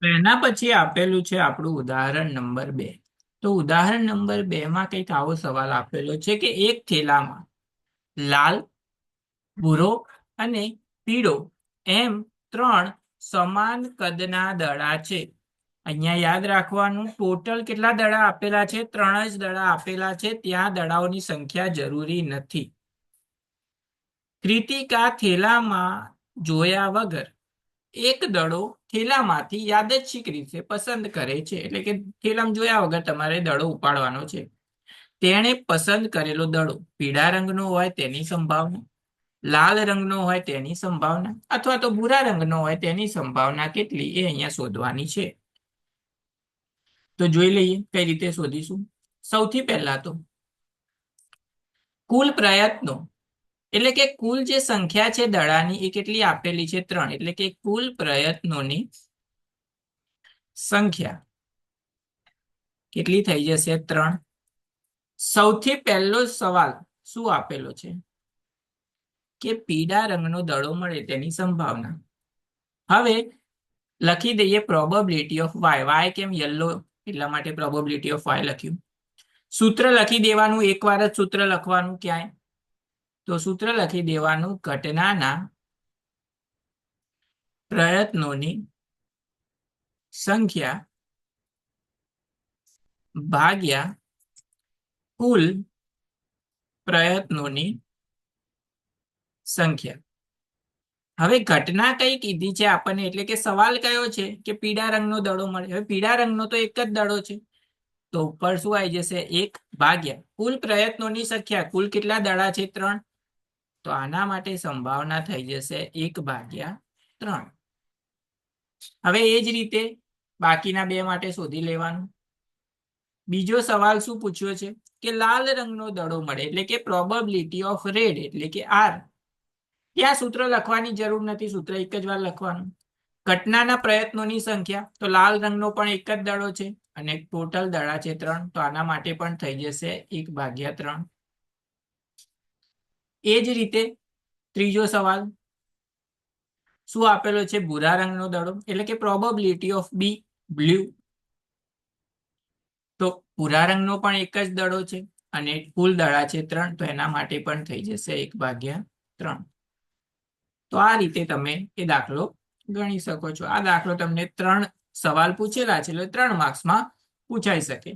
તો એના પછી આપેલું છે આપણું ઉદાહરણ નંબર 2. તો ઉદાહરણ નંબર 2 માં કંઈક આવો સવાલ આપેલો છે કે એક થેલામાં લાલ, ભૂરો અને પીળો એમ 3 સમાન કદના દડા છે. અહીંયા યાદ રાખવાનું, ટોટલ કેટલા દડા આપેલા છે? 3 જ દડા આપેલા છે, ત્યાં દડાઓની સંખ્યા જરૂરી નથી. કૃતિકા થેલામાં જોયા વગર એક દડો થેલામાંથી યાદચ્છિક રીતે પસંદ કરે છે. એટલે કે થેલામાં જોયા વગર તમારે દડો ઉપાડવાનો છે. તેણે પસંદ કરેલો દડો પીળા રંગનો હોય તેની સંભાવના, લાલ રંગનો હોય તેની સંભાવના અથવા તો ભૂરા રંગનો હોય તેની સંભાવના કેટલી એ અહીંયા શોધવાની છે. તો જોઈ લઈએ કઈ રીતે શોધીશું. સૌથી પહેલા તો કુલ પ્રયત્નો, એટલે કે કુલ જે સંખ્યા છે દડાની એ કેટલી આપેલી છે? 3. એટલે કે કુલ પ્રયત્નોની સંખ્યા કેટલી થઈ જશે? 3. સૌથી પહેલો સવાલ શું આપેલો છે? કે પીળા રંગનો દડો મળે તેની સંભાવના. હવે લખી દઈએ પ્રોબેબિલિટી ઓફ વાય. વાય કેમ યલો? એટલા માટે પ્રોબેબિલિટી ઓફ વાય લખ્યું. સૂત્ર લખી દેવાનું, એકવાર જ સૂત્ર લખવાનું ક્યાંય. તો સૂત્ર લખી દેવાનું, ઘટનાના પ્રયત્નોની સંખ્યા ભાગ્યા કુલ પ્રયત્નોની સંખ્યા. હવે ઘટના કઈ કીધી છે આપણને? એટલે કે સવાલ કયો છે? કે પીળા રંગનો દડો મળે. હવે પીળા રંગનો તો એક જ દડો છે, તો ઉપર શું આવી જશે? 1 ભાગ્યા કુલ પ્રયત્નોની સંખ્યા. કુલ કેટલા દડા છે? 3. તો આના માટે સંભાવના થઈ જશે 1/3. હવે એ જ રીતે બાકીના બે માટે શોધી લેવાનું. બીજો સવાલ શું પૂછ્યો છે? કે લાલ રંગનો દડો મળે, એટલે કે પ્રોબેબિલિટી ઓફ રેડ, એટલે કે આર. ત્યાં સૂત્ર લખવાની જરૂર નથી, સૂત્ર એક જ વાર લખવાનું. ઘટનાના પ્રયત્નોની સંખ્યા, તો લાલ રંગનો પણ એક જ દડો છે અને ટોટલ દડા છે 3, તો આના માટે પણ થઈ જશે 1/3. એ જ રીતે ત્રીજો સવાલ શું આપેલો છે? ભૂરા રંગનો દડો, એટલે કે પ્રોબેબિલિટી ઓફ બી, બ્લુ. તો ભૂરા રંગનો પણ એક જ દડો છે અને કુલ દડા છે 3, તો એના માટે પણ થઈ જશે 1/3. તો આ રીતે તમે એ દાખલો ગણી શકો છો. આ દાખલો તમને 3 સવાલ પૂછેલા છે, એટલે 3 માર્ક્સમાં પૂછાઈ શકે.